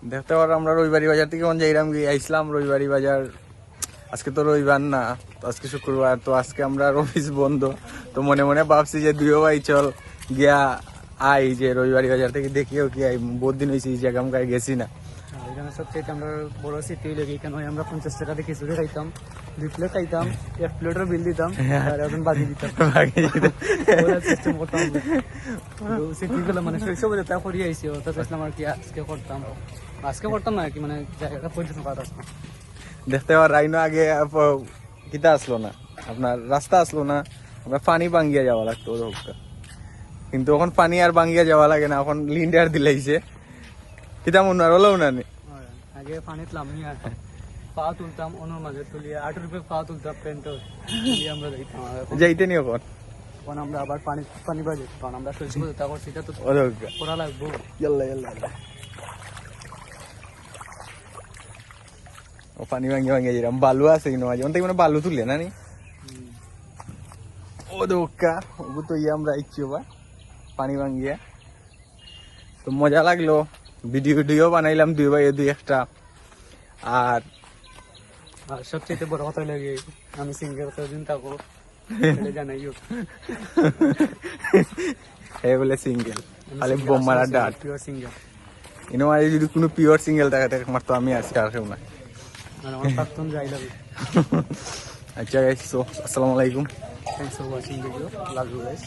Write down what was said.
দেখতে পারো আমরা রবিবাড়ি বাজার থেকে যাইরাম গিয়ে আইসলাম রবিবাড়ি বাজার। আজকে তো রবিবার না, আজকে শুক্রবার, তো আজকে আমরা অফিস বন্ধ। তো মনে মনে ভাবছি যে দুইও ভাই চল গিয়া আই যে রবিবাড়ি বাজার থেকে দেখিও কি আই, বহুত দিন হয়েছে এই জায়গা আমাকে গেছি না। এখানে সবচেয়ে আমরা বড় স্মৃতি হইলে এখানে আমরা 50 টাকা দিয়ে খিচুড়ি খাইতাম, 2 প্লেট খাইতাম, 1 প্লেটের বিল দিতাম আর এখন বাকি দিতাম। সিস্টেম করতাম স্মৃতিগুলো মানে শৈশবে তা করিয়ে আইসি, ওটা চাইছিলাম আর কি আজকে করতাম না আর কি, মানে জায়গাটা পর্যন্ত কাজ আসতাম। দেখতে পার রাইনো আগে কিতা আসলো না, আপনার রাস্তা আসলো না, আমরা পানি বাঙ্গিয়া যাওয়া লাগতো ওটা। কিন্তু এখন পানি আর বাঙ্গিয়া যাওয়া লাগে না, এখন লিন্ডার দিলাইছে। কিতা মনে আর হলো না নি? আগে পানিত লামি আর পা তুলতাম, অনুর মাঝে তুলিয়ে 8 রুপে পা তুলতাম, প্যান্টও আমরা যাইতাম। যাইতে নি এখন? এখন আমরা আবার পানি বাজে, কারণ আমরা শৈশবে তা করছি, এটা তো করা লাগবো। ইয়াল্লা ইয়াল্লা ও পানি ভাঙ্গি ভাঙ্গি যেরকম বালু আছে কিন্তু মাঝে মধ্যে মানে বালু তুলে না নি? ও দোকা ওগু তো আমরা আইছি বা পানি ভাঙ্গিয়া। তো মজা লাগলো, ভিডিও বানাইলাম দুই ভাই দুই একটা। আর সবচেয়ে বড় কথা লাগে আমি সিঙ্গেল দিন থাকবো জানাইও এই বলে সিঙ্গেল খালি বোম মারা ডাট পিওর সিঙ্গেল। ইনো আর যদি কোনো পিওর সিঙ্গেল থাকে তাকে মারতো আমি আছি, আর কেউ না। আর আমার প্রাক্তন যাই লাগে। আচ্ছা গাইস, সো আসসালামু আলাইকুম, thanks for watching video, love you guys.